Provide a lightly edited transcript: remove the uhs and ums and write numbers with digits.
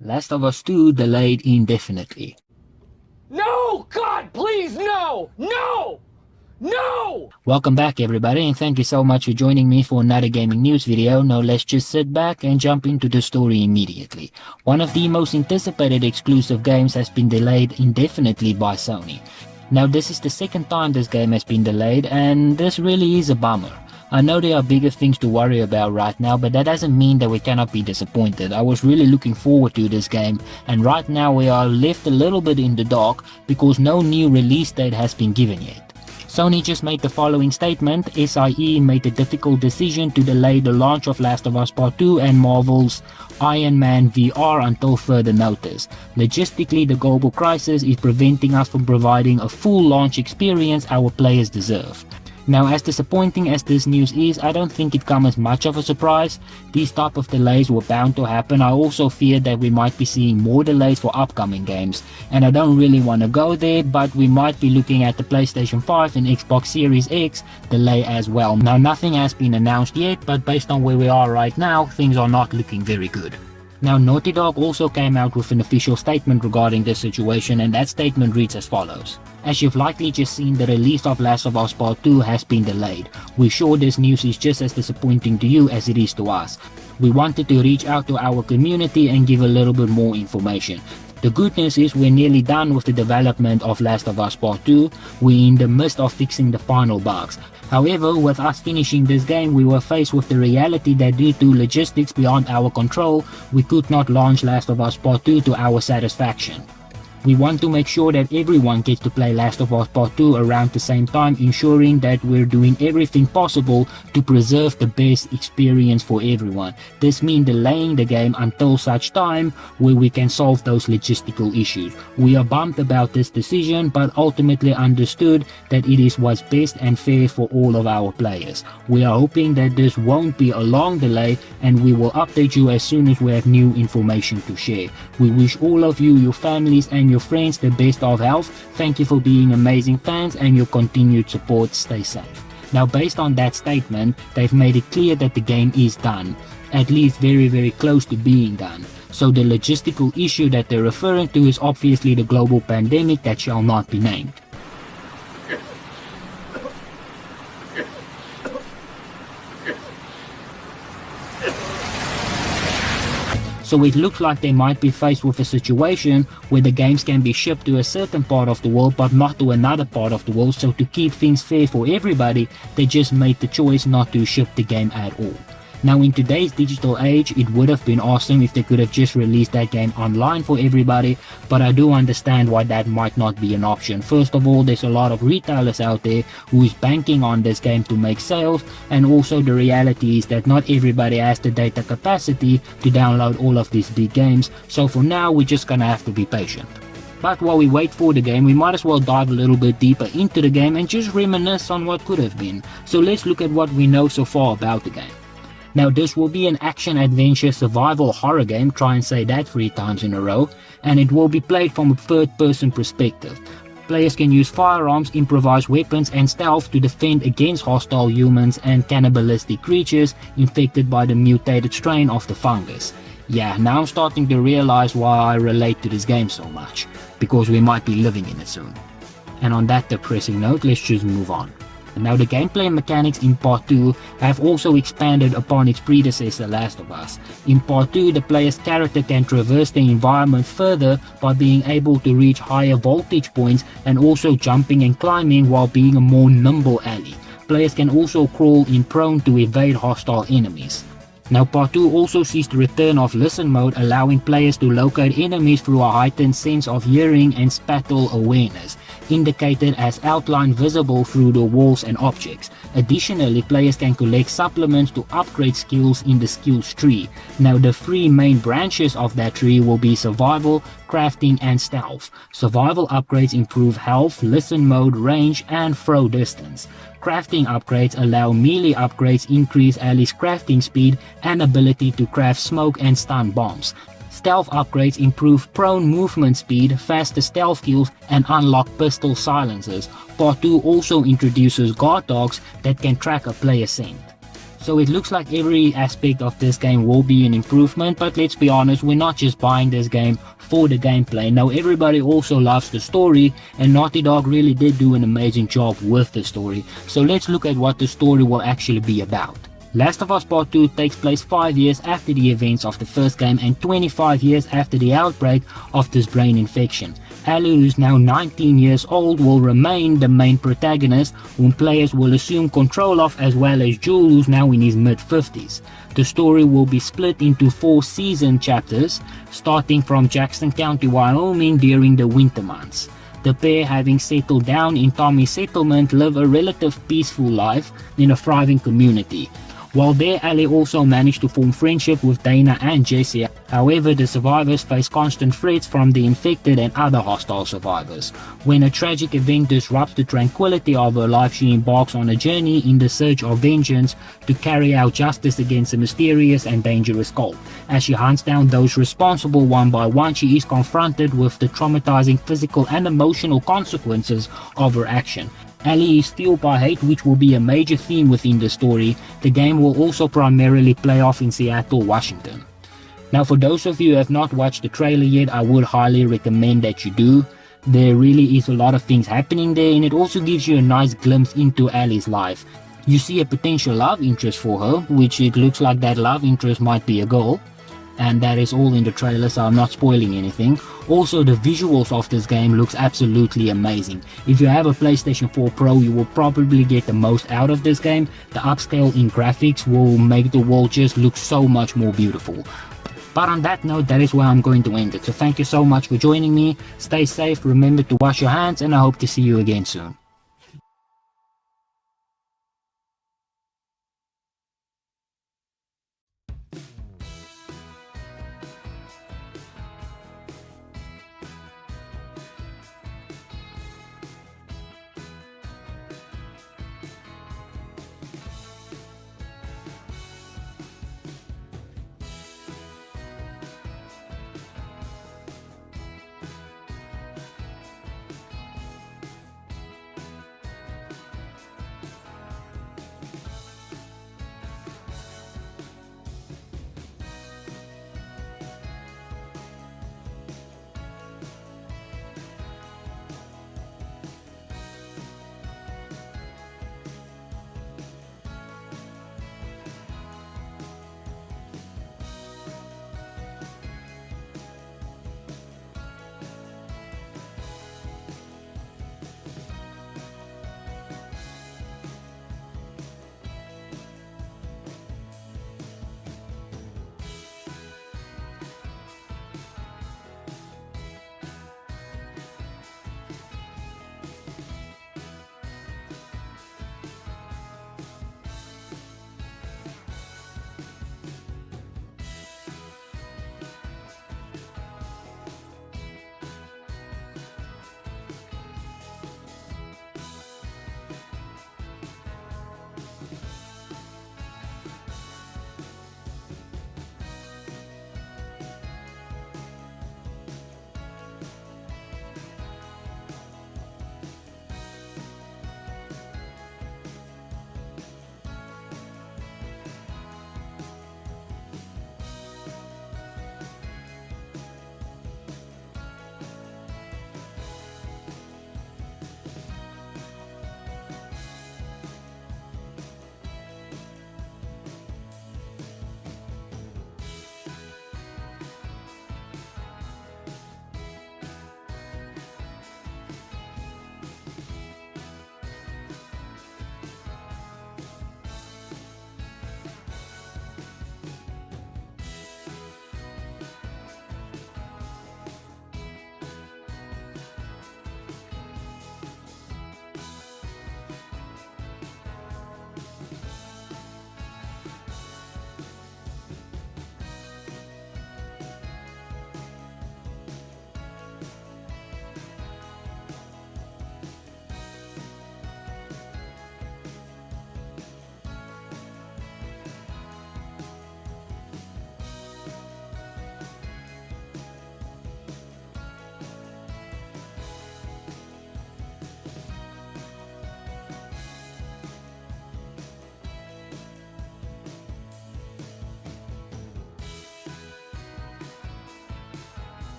Last of Us 2 delayed indefinitely. No! God, please, no! No! No! Welcome back everybody, and thank you so much for joining me for another gaming news video. Now let's just sit back and jump into the story immediately. One of the most anticipated exclusive games has been delayed indefinitely by Sony. Now this is the second time this game has been delayed, and this really is a bummer. I know there are bigger things to worry about right now, but that doesn't mean that we cannot be disappointed. I was really looking forward to this game, and right now we are left a little bit in the dark because no new release date has been given yet. Sony just made the following statement: SIE made the difficult decision to delay the launch of Last of Us Part 2 and Marvel's Iron Man VR until further notice. Logistically, the global crisis is preventing us from providing a full launch experience our players deserve. Now, as disappointing as this news is, I don't think it comes as much of a surprise. These type of delays were bound to happen. I also fear that we might be seeing more delays for upcoming games, and I don't really want to go there, but we might be looking at the PlayStation 5 and Xbox Series X delay as well. Now, nothing has been announced yet, but based on where we are right now, things are not looking very good. Now, Naughty Dog also came out with an official statement regarding this situation, and that statement reads as follows. As you've likely just seen, the release of Last of Us Part 2 has been delayed. We're sure this news is just as disappointing to you as it is to us. We wanted to reach out to our community and give a little bit more information. The good news is we're nearly done with the development of Last of Us Part 2. We're in the midst of fixing the final bugs. However, with us finishing this game, we were faced with the reality that due to logistics beyond our control, we could not launch Last of Us Part 2 to our satisfaction. We want to make sure that everyone gets to play Last of Us Part 2 around the same time, ensuring that we're doing everything possible to preserve the best experience for everyone. This means delaying the game until such time where we can solve those logistical issues. We are bummed about this decision, but ultimately understood that it is what's best and fair for all of our players. We are hoping that this won't be a long delay, and we will update you as soon as we have new information to share. We wish all of you, your families and your friends the best of health. Thank you for being amazing fans and your continued support. Stay safe. Now, based on that statement, they've made it clear that the game is done, at least very close to being done. So the logistical issue that they're referring to is obviously the global pandemic that shall not be named. So it looks like they might be faced with a situation where the games can be shipped to a certain part of the world but not to another part of the world. So to keep things fair for everybody, they just made the choice not to ship the game at all. Now, in today's digital age, it would have been awesome if they could have just released that game online for everybody, but I do understand why that might not be an option. First of all, there's a lot of retailers out there who is banking on this game to make sales, and also the reality is that not everybody has the data capacity to download all of these big games, so for now we're just gonna have to be patient. But while we wait for the game, we might as well dive a little bit deeper into the game and just reminisce on what could have been. So let's look at what we know so far about the game. Now, this will be an action-adventure survival horror game, try and say that 3 times in a row, and it will be played from a third-person perspective. Players can use firearms, improvised weapons and stealth to defend against hostile humans and cannibalistic creatures infected by the mutated strain of the fungus. Yeah, now I'm starting to realize why I relate to this game so much, because we might be living in it soon. And on that depressing note, let's just move on. Now, the gameplay mechanics in Part 2 have also expanded upon its predecessor Last of Us. In Part 2, the player's character can traverse the environment further by being able to reach higher voltage points and also jumping and climbing while being a more nimble ally. Players can also crawl in prone to evade hostile enemies. Now, Part 2 also sees the return of Listen mode, allowing players to locate enemies through a heightened sense of hearing and spatial awareness, indicated as outline visible through the walls and objects. Additionally, players can collect supplements to upgrade skills in the skills tree. Now, the 3 main branches of that tree will be survival, crafting and stealth. Survival upgrades improve health, Listen mode, range and throw distance. Crafting upgrades allow melee upgrades, increase allies' crafting speed and ability to craft smoke and stun bombs. Stealth upgrades improve prone movement speed, faster stealth kills and unlock pistol silencers. Part 2 also introduces guard dogs that can track a player's scent. So it looks like every aspect of this game will be an improvement, but let's be honest, we're not just buying this game for the gameplay. Now everybody also loves the story, and Naughty Dog really did do an amazing job with the story. So let's look at what the story will actually be about. Last of Us Part 2 takes place 5 years after the events of the first game and 25 years after the outbreak of this brain infection. Ellie, who's now 19 years old, will remain the main protagonist, whom players will assume control of, as well as Joel, who's now in his mid-50s. The story will be split into 4 season chapters, starting from Jackson County, Wyoming during the winter months. The pair, having settled down in Tommy's settlement, live a relative peaceful life in a thriving community. While there, Ellie also managed to form friendship with Dana and Jesse. However, the survivors face constant threats from the infected and other hostile survivors. When a tragic event disrupts the tranquility of her life, she embarks on a journey in the search of vengeance to carry out justice against a mysterious and dangerous cult. As she hunts down those responsible one by one, she is confronted with the traumatizing physical and emotional consequences of her action. Ellie is fueled by hate, which will be a major theme within the story. The game will also primarily play off in Seattle, Washington. Now, for those of you who have not watched the trailer yet, I would highly recommend that you do. There really is a lot of things happening there, and it also gives you a nice glimpse into Ellie's life. You see a potential love interest for her, which it looks like that love interest might be a girl. And that is all in the trailer, so I'm not spoiling anything. Also, the visuals of this game looks absolutely amazing. If you have a PlayStation 4 Pro, you will probably get the most out of this game. The upscale in graphics will make the world just look so much more beautiful. But on that note, that is where I'm going to end it. So thank you so much for joining me. Stay safe, remember to wash your hands, and I hope to see you again soon.